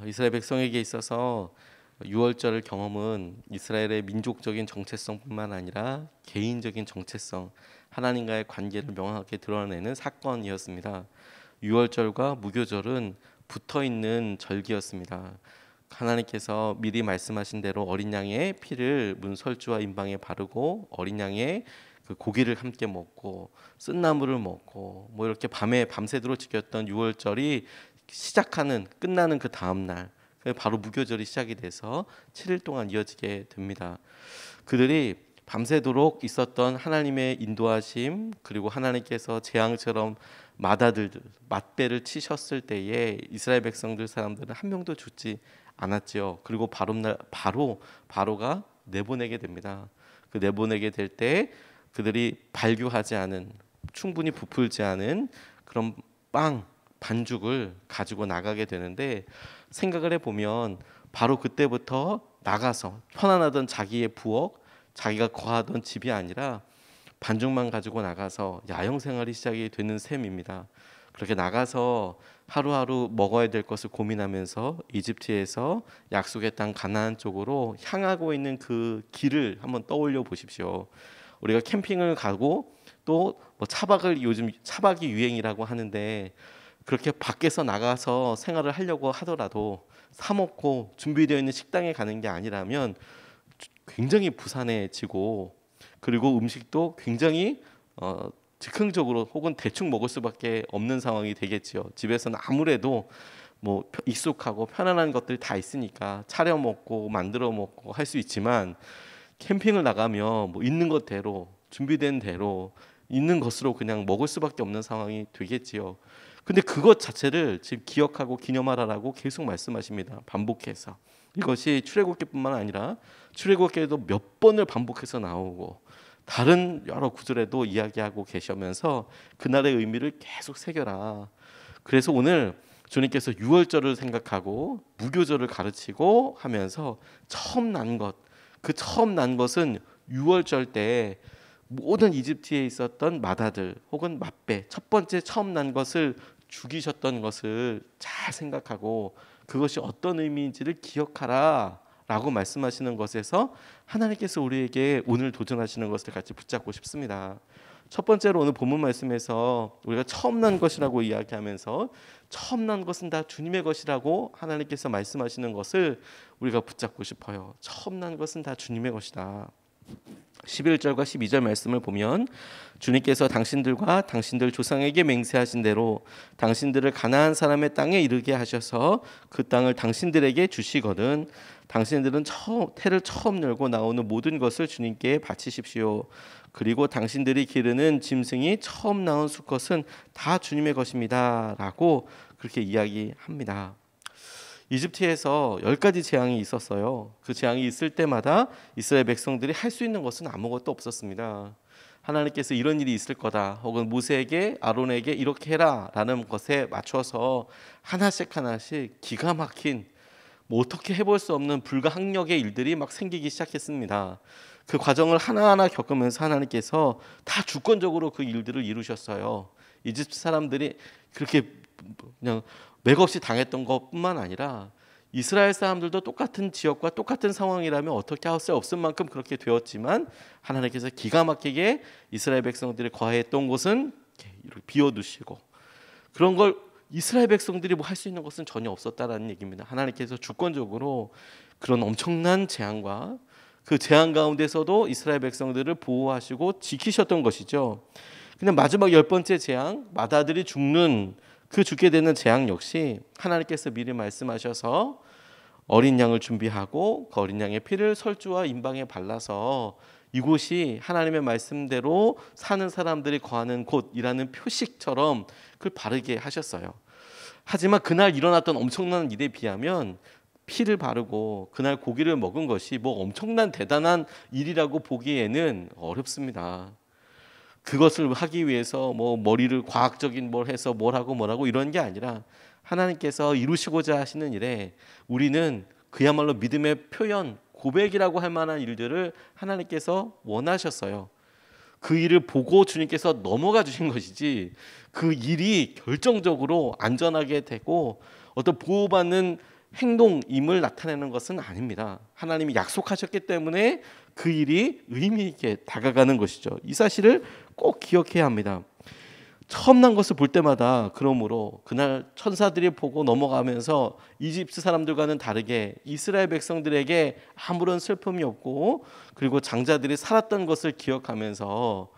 이스라엘 백성에게 있어서 유월절 경험은 이스라엘의 민족적인 정체성뿐만 아니라 개인적인 정체성, 하나님과의 관계를 명확하게 드러내는 사건이었습니다. 유월절과 무교절은 붙어 있는 절기였습니다. 하나님께서 미리 말씀하신 대로 어린 양의 피를 문 설주와 임방에 바르고 어린 양의 그 고기를 함께 먹고 쓴나물을 먹고 뭐 이렇게 밤새도록 지켰던 유월절이 끝나는 그 다음 날 바로 무교절이 시작이 돼서 7일 동안 이어지게 됩니다. 그들이 밤새도록 있었던 하나님의 인도하심, 그리고 하나님께서 재앙처럼 맞배를 치셨을 때에 이스라엘 사람들은 한 명도 죽지 않았지요. 그리고 바로가 내보내게 됩니다. 그 내보내게 될 때 그들이 발교하지 않은, 충분히 부풀지 않은 그런 반죽을 가지고 나가게 되는데, 생각을 해보면 바로 그때부터 나가서 편안하던 자기의 부엌, 자기가 거하던 집이 아니라 반죽만 가지고 나가서 야영 생활이 시작이 되는 셈입니다. 그렇게 나가서 하루하루 먹어야 될 것을 고민하면서 이집트에서 약속의 땅 가나안 쪽으로 향하고 있는 그 길을 한번 떠올려 보십시오. 우리가 캠핑을 가고 또 뭐 요즘 차박이 유행이라고 하는데, 그렇게 밖에서 나가서 생활을 하려고 하더라도 사 먹고 준비되어 있는 식당에 가는 게 아니라면 굉장히 부산해지고, 그리고 음식도 굉장히 즉흥적으로 혹은 대충 먹을 수밖에 없는 상황이 되겠지요. 집에서는 아무래도 뭐 익숙하고 편안한 것들이 다 있으니까 차려 먹고 만들어 먹고 할 수 있지만, 캠핑을 나가면 뭐 있는 것대로 준비된 대로 있는 것으로 그냥 먹을 수밖에 없는 상황이 되겠지요. 근데 그것 자체를 지금 기억하고 기념하라라고 계속 말씀하십니다. 반복해서. 이것이 출애굽기뿐만 아니라 출애굽기에도 몇 번을 반복해서 나오고 다른 여러 구절에도 이야기하고 계시면서 그날의 의미를 계속 새겨라. 그래서 오늘 주님께서 유월절을 생각하고 무교절을 가르치고 하면서 처음 난 것, 그 처음 난 것은 유월절 때 모든 이집트에 있었던 맏아들 혹은 맏배, 첫 번째 처음 난 것을 죽이셨던 것을 잘 생각하고 그것이 어떤 의미인지를 기억하라 라고 말씀하시는 것에서 하나님께서 우리에게 오늘 도전하시는 것을 같이 붙잡고 싶습니다. 첫 번째로 오늘 본문 말씀에서 우리가 처음 난 것이라고 이야기하면서 처음 난 것은 다 주님의 것이라고 하나님께서 말씀하시는 것을 우리가 붙잡고 싶어요. 처음 난 것은 다 주님의 것이다. 11절과 12절 말씀을 보면 주님께서 당신들과 당신들 조상에게 맹세하신 대로 당신들을 가나안 사람의 땅에 이르게 하셔서 그 땅을 당신들에게 주시거든 당신들은 태를 처음 열고 나오는 모든 것을 주님께 바치십시오. 그리고 당신들이 기르는 짐승이 처음 나온 수컷은 다 주님의 것입니다 라고 그렇게 이야기합니다. 이집트에서 10가지 재앙이 있었어요. 그 재앙이 있을 때마다 이스라엘 백성들이 할 수 있는 것은 아무것도 없었습니다. 하나님께서 이런 일이 있을 거다 혹은 모세에게 아론에게 이렇게 해라 라는 것에 맞춰서 하나씩 기가 막힌 뭐 어떻게 해볼 수 없는 불가항력의 일들이 막 생기기 시작했습니다. 그 과정을 하나하나 겪으면서 하나님께서 다 주권적으로 그 일들을 이루셨어요. 이집트 사람들이 그렇게 그냥 맥없이 당했던 것뿐만 아니라 이스라엘 사람들도 똑같은 지역과 똑같은 상황이라면 어떻게 할 수 없을 만큼 그렇게 되었지만 하나님께서 기가 막히게 이스라엘 백성들이 거했던 곳은 이렇게 비워두시고 그런 걸 이스라엘 백성들이 뭐 할 수 있는 것은 전혀 없었다라는 얘기입니다. 하나님께서 주권적으로 그런 엄청난 재앙과 그 재앙 가운데서도 이스라엘 백성들을 보호하시고 지키셨던 것이죠. 근데 마지막 10번째 재앙, 맏아들이 죽는 그 죽게 되는 재앙 역시 하나님께서 미리 말씀하셔서 어린 양을 준비하고 그 어린 양의 피를 설주와 임방에 발라서 이곳이 하나님의 말씀대로 사는 사람들이 거하는 곳이라는 표식처럼 그걸 바르게 하셨어요. 하지만 그날 일어났던 엄청난 일에 비하면 피를 바르고 그날 고기를 먹은 것이 뭐 엄청난 대단한 일이라고 보기에는 어렵습니다. 그것을 하기 위해서 뭐 머리를 과학적인 뭘 해서 뭐라고 이런 게 아니라 하나님께서 이루시고자 하시는 일에 우리는 그야말로 믿음의 표현, 고백이라고 할 만한 일들을 하나님께서 원하셨어요. 그 일을 보고 주님께서 넘어가 주신 것이지 그 일이 결정적으로 안전하게 되고 어떤 보호받는 행동임을 나타내는 것은 아닙니다. 하나님이 약속하셨기 때문에 그 일이 의미 있게 다가가는 것이죠. 이 사실을 꼭 기억해야 합니다. 처음 난 것을 볼 때마다 그러므로 그날 천사들이 보고 넘어가면서 이집트 사람들과는 다르게 이스라엘 백성들에게 아무런 슬픔이 없고, 그리고 장자들이 살았던 것을 기억하면서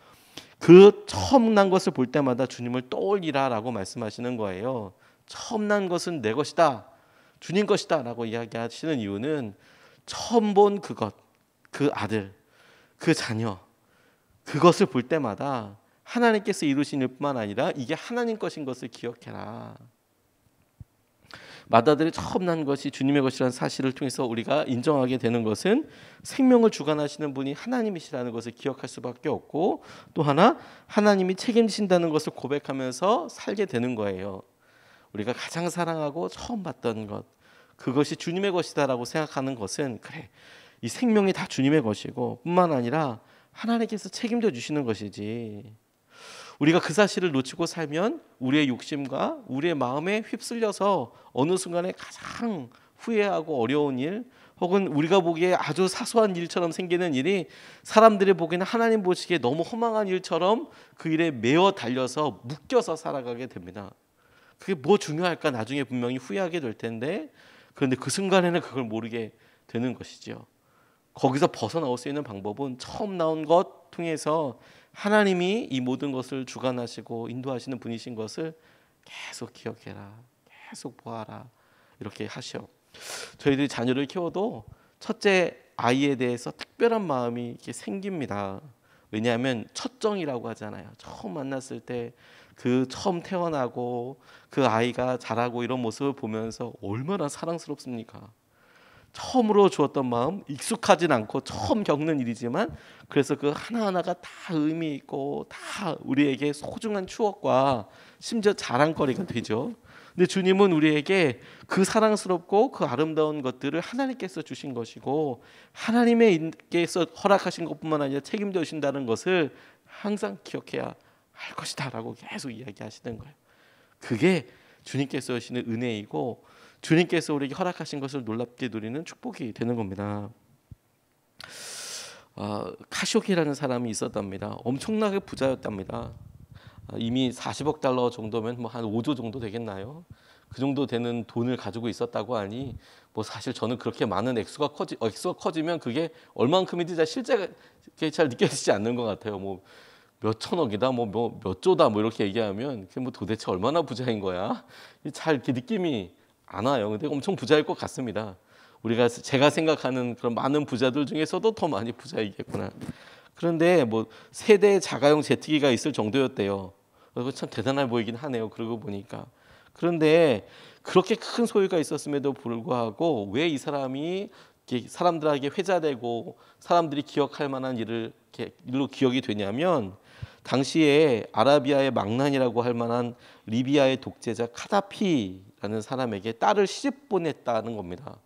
그 처음 난 것을 볼 때마다 주님을 떠올리라라고 말씀하시는 거예요. 처음 난 것은 내 것이다, 주님 것이다 라고 이야기하시는 이유는 처음 본 그것, 그 아들, 그 자녀, 그것을 볼 때마다 하나님께서 이루신 일뿐만 아니라 이게 하나님 것인 것을 기억해라. 맏아들이 처음 난 것이 주님의 것이라는 사실을 통해서 우리가 인정하게 되는 것은 생명을 주관하시는 분이 하나님이시라는 것을 기억할 수밖에 없고, 또 하나 하나님이 책임지신다는 것을 고백하면서 살게 되는 거예요. 우리가 가장 사랑하고 처음 봤던 것, 그것이 주님의 것이다라고 생각하는 것은, 그래, 이 생명이 다 주님의 것이고 뿐만 아니라 하나님께서 책임져 주시는 것이지, 우리가 그 사실을 놓치고 살면 우리의 욕심과 우리의 마음에 휩쓸려서 어느 순간에 가장 후회하고 어려운 일, 혹은 우리가 보기에 아주 사소한 일처럼 생기는 일이 사람들이 보기에는 하나님 보시기에 너무 허망한 일처럼 그 일에 매어 달려서 묶여서 살아가게 됩니다. 그게 뭐 중요할까 나중에 분명히 후회하게 될 텐데, 그런데 그 순간에는 그걸 모르게 되는 것이죠. 거기서 벗어나올 수 있는 방법은 처음 나온 것 통해서 하나님이 이 모든 것을 주관하시고 인도하시는 분이신 것을 계속 기억해라, 계속 보아라, 이렇게 하셔. 저희들이 자녀를 키워도 첫째 아이에 대해서 특별한 마음이 이렇게 생깁니다. 왜냐하면 첫 정이라고 하잖아요. 처음 만났을 때 그 처음 태어나고 그 아이가 자라고 이런 모습을 보면서 얼마나 사랑스럽습니까? 처음으로 주었던 마음, 익숙하진 않고 처음 겪는 일이지만 그래서 그 하나하나가 다 의미 있고 다 우리에게 소중한 추억과 심지어 자랑거리가 되죠. 근데 주님은 우리에게 그 사랑스럽고 그 아름다운 것들을 하나님께서 주신 것이고, 하나님께서 허락하신 것뿐만 아니라 책임져 주신다는 것을 항상 기억해야 할 것이다 라고 계속 이야기하시는 거예요. 그게 주님께서 주시는 은혜이고 주님께서 우리에게 허락하신 것을 놀랍게 누리는 축복이 되는 겁니다. 카쇼기라는 사람이 있었답니다. 엄청나게 부자였답니다. 이미 40억 달러 정도면 뭐 한 5조 정도 되겠나요? 그 정도 되는 돈을 가지고 있었다고 하니, 뭐 사실 저는 그렇게 많은 액수가 커지면 그게 얼만큼인지 실제 잘 느껴지지 않는 것 같아요. 뭐 몇 천억이다, 뭐 몇 조다, 뭐 이렇게 얘기하면 그게 뭐 도대체 얼마나 부자인 거야? 잘 이렇게 느낌이 안 와요. 근데 엄청 부자일 것 같습니다. 제가 생각하는 그런 많은 부자들 중에서도 더 많이 부자이겠구나. 그런데 뭐 세대 자가용 제트기가 있을 정도였대요. 그거 참 대단해 보이긴 하네요. 그러고 보니까. 그런데 그렇게 큰 소유가 있었음에도 불구하고 왜 이 사람이 사람들에게 회자되고 사람들이 기억할 만한 일로 기억이 되냐면, 당시에 아라비아의 망난이라고 할 만한 리비아의 독재자 카다피라는 사람에게 딸을 시집 보냈다는 겁니다.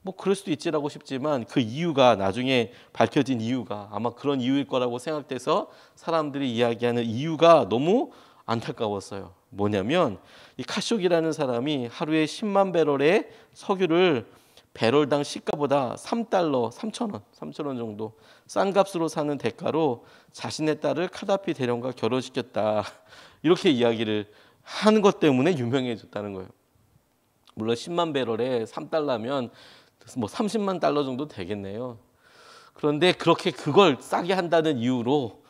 뭐 그럴 수도 있지라고 싶지만 그 이유가 나중에 밝혀진 이유가 아마 그런 이유일 거라고 생각돼서 사람들이 이야기하는 이유가 너무 안타까웠어요. 뭐냐면 이 카쇼기라는 사람이 하루에 10만 배럴의 석유를 배럴당 시가보다 3달러, 3,000원 정도 싼 값으로 사는 대가로 자신의 딸을 카다피 대령과 결혼시켰다. 이렇게 이야기를 하는 것 때문에 유명해졌다는 거예요. 물론 10만 배럴에 3달러면 뭐 30만 달러 정도 되겠네요. 그런데 그렇게 그걸 싸게 산다는 이유로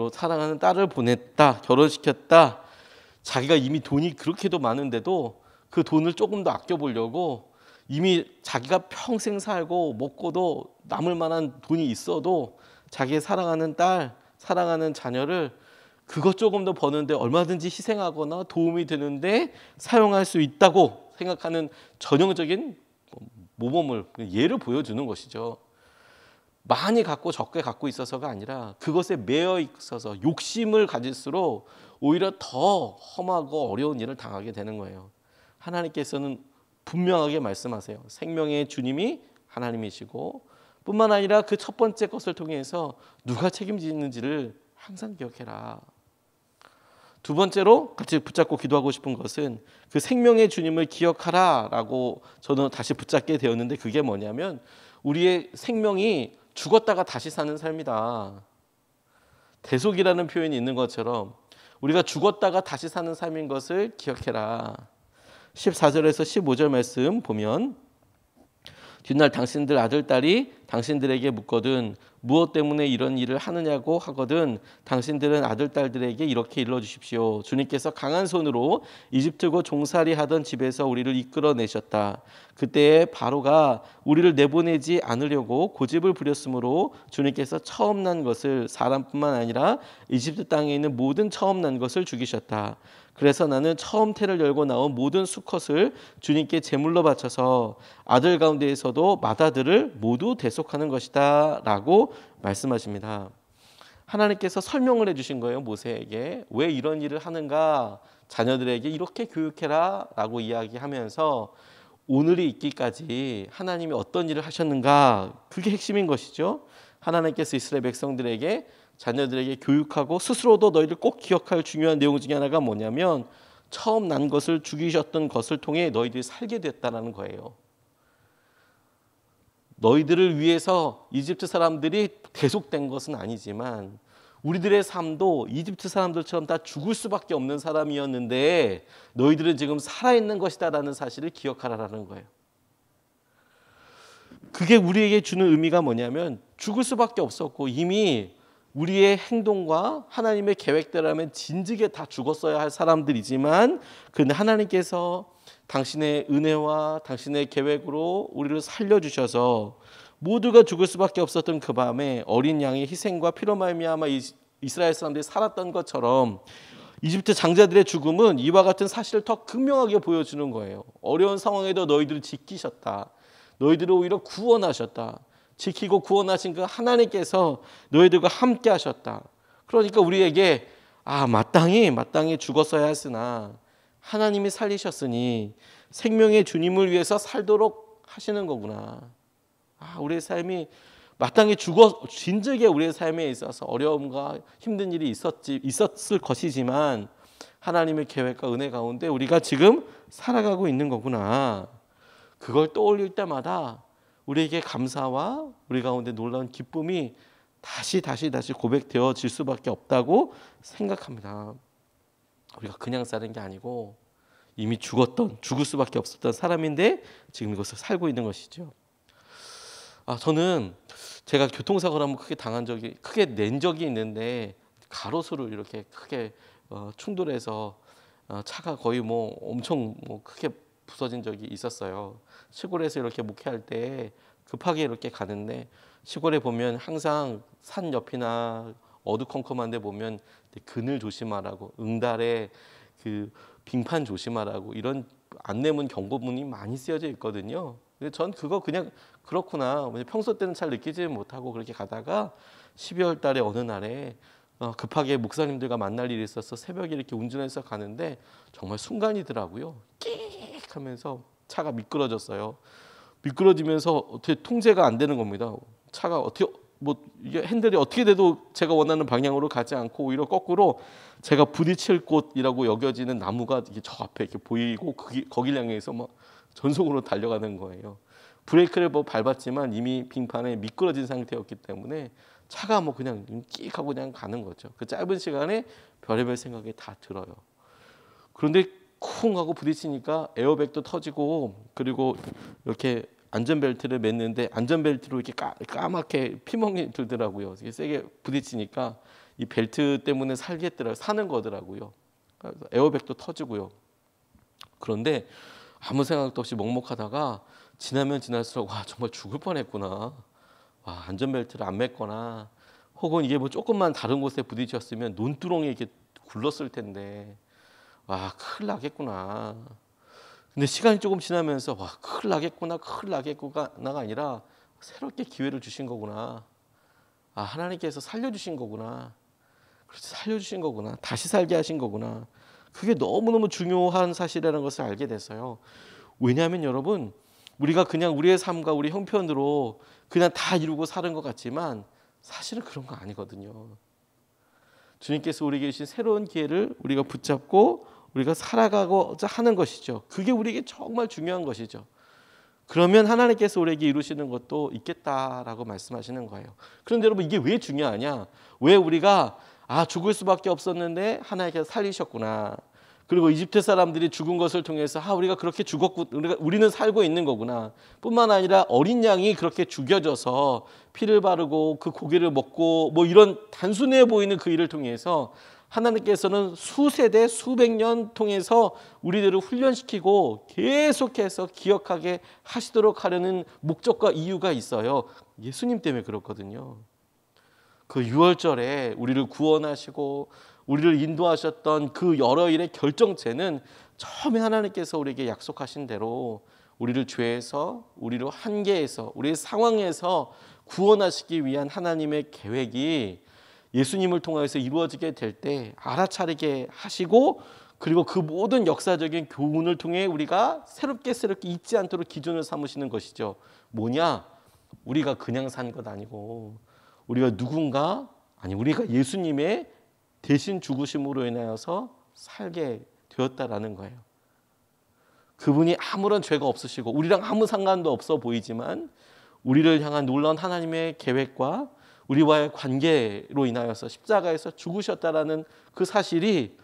사랑하는 딸을 보냈다, 결혼시켰다. 자기가 이미 돈이 그렇게도 많은데도 그 돈을 조금 더 아껴보려고 이미 자기가 평생 살고 먹고도 남을 만한 돈이 있어도 자기의 사랑하는 딸, 사랑하는 자녀를 그것 조금 더 버는데 얼마든지 희생하거나 도움이 되는데 사용할 수 있다고 생각하는 전형적인 모범을, 예를 보여주는 것이죠. 많이 갖고 적게 갖고 있어서가 아니라 그것에 매여 있어서 욕심을 가질수록 오히려 더 험하고 어려운 일을 당하게 되는 거예요. 하나님께서는 분명하게 말씀하세요. 생명의 주님이 하나님이시고 뿐만 아니라 그 첫 번째 것을 통해서 누가 책임지는지를 항상 기억해라. 두 번째로 같이 붙잡고 기도하고 싶은 것은 그 생명의 주님을 기억하라라고 저는 다시 붙잡게 되었는데, 그게 뭐냐면 우리의 생명이 죽었다가 다시 사는 삶이다. 대속이라는 표현이 있는 것처럼 우리가 죽었다가 다시 사는 삶인 것을 기억해라. 14절에서 15절 말씀 보면, 뒷날 당신들 아들 딸이 당신들에게 묻거든 무엇 때문에 이런 일을 하느냐고 하거든 당신들은 아들 딸들에게 이렇게 일러주십시오. 주님께서 강한 손으로 이집트고 종살이 하던 집에서 우리를 이끌어내셨다. 그때에 바로가 우리를 내보내지 않으려고 고집을 부렸으므로 주님께서 처음 난 것을, 사람뿐만 아니라 이집트 땅에 있는 모든 처음 난 것을 죽이셨다. 그래서 나는 처음 태를 열고 나온 모든 수컷을 주님께 제물로 바쳐서 아들 가운데에서도 맏아들을 모두 대속하는 것이다 라고 말씀하십니다. 하나님께서 설명을 해주신 거예요. 모세에게 왜 이런 일을 하는가, 자녀들에게 이렇게 교육해라 라고 이야기하면서 오늘이 있기까지 하나님이 어떤 일을 하셨는가, 그게 핵심인 것이죠. 하나님께서 이스라엘 백성들에게, 자녀들에게 교육하고 스스로도 너희들 꼭 기억할 중요한 내용 중에 하나가 뭐냐면 처음 난 것을 죽이셨던 것을 통해 너희들이 살게 됐다는 거예요. 너희들을 위해서 이집트 사람들이 대속된 것은 아니지만 우리들의 삶도 이집트 사람들처럼 다 죽을 수밖에 없는 사람이었는데 너희들은 지금 살아있는 것이다라는 사실을 기억하라는 거예요. 그게 우리에게 주는 의미가 뭐냐면 죽을 수밖에 없었고 이미 우리의 행동과 하나님의 계획대로라면 진즉에 다 죽었어야 할 사람들이지만, 그런데 하나님께서 당신의 은혜와 당신의 계획으로 우리를 살려주셔서 모두가 죽을 수밖에 없었던 그 밤에 어린 양의 희생과 피로 말미암아 이스라엘 사람들이 살았던 것처럼 이집트 장자들의 죽음은 이와 같은 사실을 더 극명하게 보여주는 거예요. 어려운 상황에도 너희들을 지키셨다. 너희들을 오히려 구원하셨다. 지키고 구원하신 그 하나님께서 너희들과 함께 하셨다. 그러니까 우리에게 마땅히 죽었어야 했으나 하나님이 살리셨으니 생명의 주님을 위해서 살도록 하시는 거구나. 우리의 삶이 마땅히 진즉에 우리의 삶에 있어서 어려움과 힘든 일이 있었을 것이지만 하나님의 계획과 은혜 가운데 우리가 지금 살아가고 있는 거구나. 그걸 떠올릴 때마다 우리에게 감사와 우리 가운데 놀라운 기쁨이 다시 고백되어질 수밖에 없다고 생각합니다. 우리가 그냥 사는 게 아니고 이미 죽을 수밖에 없었던 사람인데 지금 이것을 살고 있는 것이죠. 저는 제가 교통사고를 한번 크게 낸 적이 있는데, 가로수를 이렇게 크게 충돌해서 차가 거의 엄청 크게 부서진 적이 있었어요. 시골에서 이렇게 목회할 때 급하게 이렇게 가는데, 시골에 보면 항상 산 옆이나 어두컴컴한 데 보면 그늘 조심하라고, 응달에 그 빙판 조심하라고 이런 안내문 경고문이 많이 쓰여져 있거든요. 근데 전 그거 그냥 그렇구나, 평소 때는 잘 느끼지 못하고 그렇게 가다가 12월 달에 어느 날에 급하게 목사님들과 만날 일이 있어서 새벽에 이렇게 운전해서 가는데 정말 순간이더라고요. 끽 하면서 차가 미끄러졌어요. 미끄러지면서 어떻게 통제가 안 되는 겁니다. 차가 이게 핸들이 어떻게 돼도 제가 원하는 방향으로 가지 않고 오히려 거꾸로 제가 부딪힐 곳이라고 여겨지는 나무가 저 앞에 이렇게 보이고 거기를 향해서 막 전속으로 달려가는 거예요. 브레이크를 밟았지만 이미 빙판에 미끄러진 상태였기 때문에 차가 그냥 끽 하고 그냥 가는 거죠. 그 짧은 시간에 별의별 생각이 다 들어요. 그런데 쿵 하고 부딪히니까 에어백도 터지고, 그리고 이렇게 안전벨트를 맸는데 안전벨트로 이렇게 까맣게 피멍이 들더라고요. 세게 부딪히니까 이 벨트 때문에 사는 거더라고요. 에어백도 터지고요. 그런데 아무 생각도 없이 먹먹하다가 지나면 지날수록 정말 죽을 뻔했구나. 안전벨트를 안 맸거나 혹은 이게 조금만 다른 곳에 부딪혔으면 논두렁이 이렇게 굴렀을 텐데 큰일 나겠구나. 근데 시간이 조금 지나면서 큰일 나겠구나가 아니라 새롭게 기회를 주신 거구나. 하나님께서 살려주신 거구나. 그렇지, 살려주신 거구나. 다시 살게 하신 거구나. 그게 너무너무 중요한 사실이라는 것을 알게 됐어요. 왜냐하면 여러분, 우리가 그냥 우리의 삶과 우리 형편으로 그냥 다 이루고 사는 것 같지만 사실은 그런 거 아니거든요. 주님께서 우리에게 주신 새로운 기회를 우리가 붙잡고 우리가 살아가고자 하는 것이죠. 그게 우리에게 정말 중요한 것이죠. 그러면 하나님께서 우리에게 이루시는 것도 있겠다라고 말씀하시는 거예요. 그런데 여러분, 이게 왜 중요하냐? 왜 우리가 죽을 수밖에 없었는데 하나님께서 살리셨구나. 그리고 이집트 사람들이 죽은 것을 통해서 우리가 그렇게 죽었고 우리는 살고 있는 거구나. 뿐만 아니라 어린 양이 그렇게 죽여져서 피를 바르고 그 고기를 먹고 이런 단순해 보이는 그 일을 통해서 하나님께서는 수세대 수백 년 통해서 우리들을 훈련시키고 계속해서 기억하게 하시도록 하려는 목적과 이유가 있어요. 예수님 때문에 그렇거든요. 그 유월절에 우리를 구원하시고 우리를 인도하셨던 그 여러 일의 결정체는 처음에 하나님께서 우리에게 약속하신 대로 우리를 죄에서, 우리를 한계에서, 우리의 상황에서 구원하시기 위한 하나님의 계획이 예수님을 통해서 이루어지게 될 때 알아차리게 하시고, 그리고 그 모든 역사적인 교훈을 통해 우리가 새롭게 잊지 않도록 기준을 삼으시는 것이죠. 뭐냐? 우리가 그냥 산 것 아니고 우리가 우리가 예수님의 대신 죽으심으로 인하여서 살게 되었다라는 거예요. 그분이 아무런 죄가 없으시고 우리랑 아무 상관도 없어 보이지만 우리를 향한 놀라운 하나님의 계획과 우리와의 관계로 인하여서 십자가에서 죽으셨다라는 그 사실이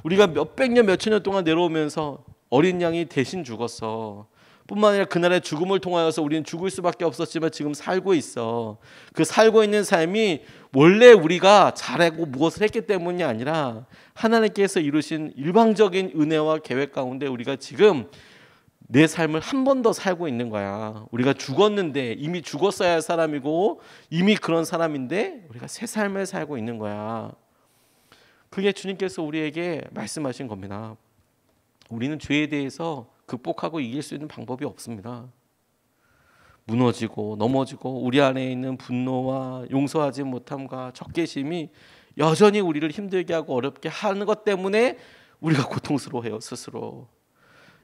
우리가 몇백 년, 몇천 년 동안 내려오면서 어린 양이 대신 죽었어. 뿐만 아니라 그날의 죽음을 통하여서 우리는 죽을 수밖에 없었지만 지금 살고 있어. 그 살고 있는 삶이 원래 우리가 잘하고 무엇을 했기 때문이 아니라 하나님께서 이루신 일방적인 은혜와 계획 가운데 우리가 지금 내 삶을 한 번 더 살고 있는 거야. 우리가 죽었는데 이미 죽었어야 할 사람이고 이미 그런 사람인데 우리가 새 삶을 살고 있는 거야. 그게 주님께서 우리에게 말씀하신 겁니다. 우리는 죄에 대해서 극복하고 이길 수 있는 방법이 없습니다. 무너지고 넘어지고 우리 안에 있는 분노와 용서하지 못함과 적개심이 여전히 우리를 힘들게 하고 어렵게 하는 것 때문에 우리가 고통스러워해요. 스스로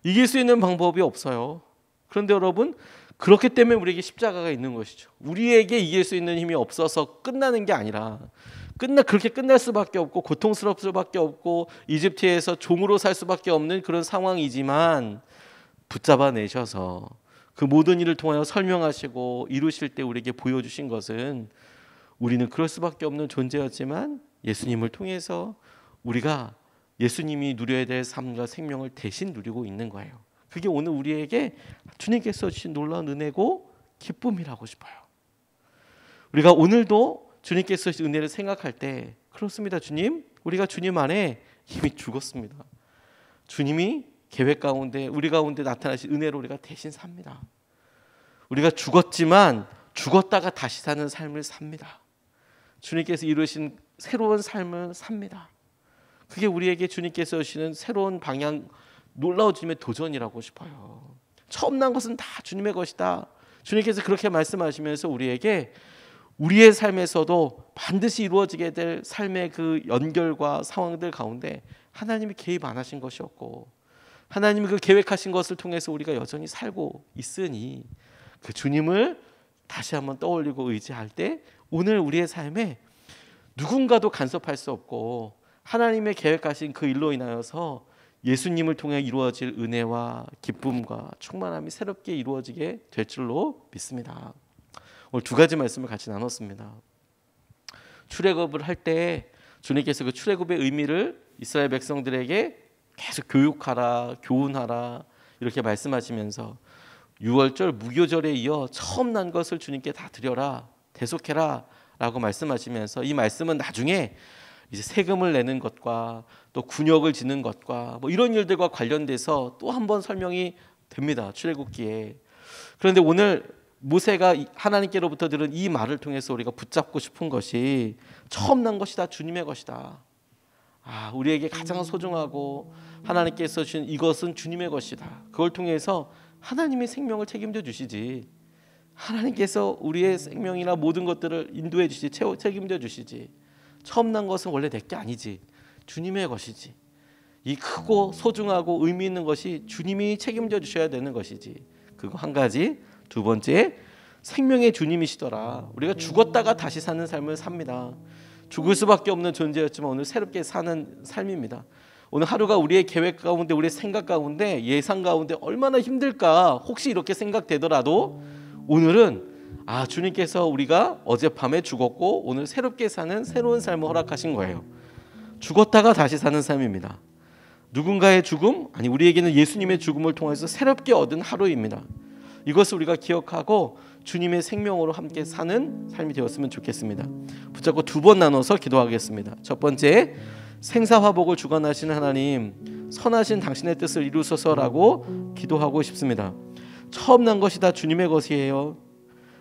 이길 수 있는 방법이 없어요. 그런데 여러분, 그렇기 때문에 우리에게 십자가가 있는 것이죠. 우리에게 이길 수 있는 힘이 없어서 끝나는 게 아니라 그렇게 끝날 수밖에 없고 고통스러울 수밖에 없고 이집트에서 종으로 살 수밖에 없는 그런 상황이지만 붙잡아 내셔서 그 모든 일을 통하여 설명하시고 이루실 때 우리에게 보여주신 것은 우리는 그럴 수밖에 없는 존재였지만 예수님을 통해서 우리가 예수님이 누려야 될 삶과 생명을 대신 누리고 있는 거예요. 그게 오늘 우리에게 주님께서 주신 놀라운 은혜고 기쁨이라고 싶어요. 우리가 오늘도 주님께서 주신 은혜를 생각할 때 그렇습니다. 주님, 우리가 주님 안에 이미 죽었습니다. 주님이 계획 가운데 우리 가운데 나타나신 은혜로 우리가 대신 삽니다. 우리가 죽었지만 죽었다가 다시 사는 삶을 삽니다. 주님께서 이루신 새로운 삶을 삽니다. 그게 우리에게 주님께서 주시는 새로운 방향, 놀라운 주님의 도전이라고 싶어요. 처음 난 것은 다 주님의 것이다. 주님께서 그렇게 말씀하시면서 우리에게 우리의 삶에서도 반드시 이루어지게 될 삶의 그 연결과 상황들 가운데 하나님이 개입 안 하신 것이었고 하나님이 그 계획하신 것을 통해서 우리가 여전히 살고 있으니 그 주님을 다시 한번 떠올리고 의지할 때 오늘 우리의 삶에 누군가도 간섭할 수 없고 하나님의 계획하신 그 일로 인하여서 예수님을 통해 이루어질 은혜와 기쁨과 충만함이 새롭게 이루어지게 될 줄로 믿습니다. 오늘 두 가지 말씀을 같이 나눴습니다. 출애굽을 할 때 주님께서 그 출애굽의 의미를 이스라엘 백성들에게 계속 교육하라, 교훈하라 이렇게 말씀하시면서 유월절 무교절에 이어 처음 난 것을 주님께 다 드려라, 대속해라 라고 말씀하시면서 이 말씀은 나중에 이제 세금을 내는 것과 또 군역을 지는 것과 이런 일들과 관련돼서 또 한 번 설명이 됩니다. 출애굽기에. 그런데 오늘 모세가 하나님께로부터 들은 이 말을 통해서 우리가 붙잡고 싶은 것이 처음 난 것이 다 주님의 것이다. 우리에게 가장 소중하고 하나님께서 주신 이것은 주님의 것이다. 그걸 통해서 하나님의 생명을 책임져 주시지. 하나님께서 우리의 생명이나 모든 것들을 인도해 주시지, 책임져 주시지. 처음 난 것은 원래 내 게 아니지. 주님의 것이지. 이 크고 소중하고 의미 있는 것이 주님이 책임져 주셔야 되는 것이지. 그거 한 가지. 두 번째, 생명의 주님이시더라. 우리가 죽었다가 다시 사는 삶을 삽니다. 죽을 수밖에 없는 존재였지만 오늘 새롭게 사는 삶입니다. 오늘 하루가 우리의 계획 가운데, 우리의 생각 가운데, 예상 가운데 얼마나 힘들까 혹시 이렇게 생각되더라도 오늘은 주님께서 우리가 어젯밤에 죽었고 오늘 새롭게 사는 새로운 삶을 허락하신 거예요. 죽었다가 다시 사는 삶입니다. 누군가의 죽음, 아니 우리에게는 예수님의 죽음을 통해서 새롭게 얻은 하루입니다. 이것을 우리가 기억하고 주님의 생명으로 함께 사는 삶이 되었으면 좋겠습니다. 붙잡고 두 번 나눠서 기도하겠습니다. 첫 번째, 생사화복을 주관하시는 하나님, 선하신 당신의 뜻을 이루소서라고 기도하고 싶습니다. 처음 난 것이 다 주님의 것이에요.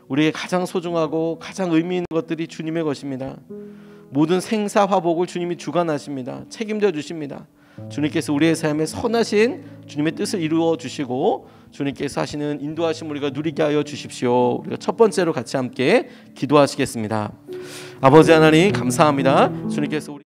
우리에게 가장 소중하고 가장 의미 있는 것들이 주님의 것입니다. 모든 생사화복을 주님이 주관하십니다. 책임져 주십니다. 주님께서 우리의 삶에 선하신 주님의 뜻을 이루어 주시고 주님께서 하시는 인도하심 우리가 누리게 하여 주십시오. 우리가 첫 번째로 같이 함께 기도하시겠습니다. 아버지 하나님 감사합니다. 주님께서 우리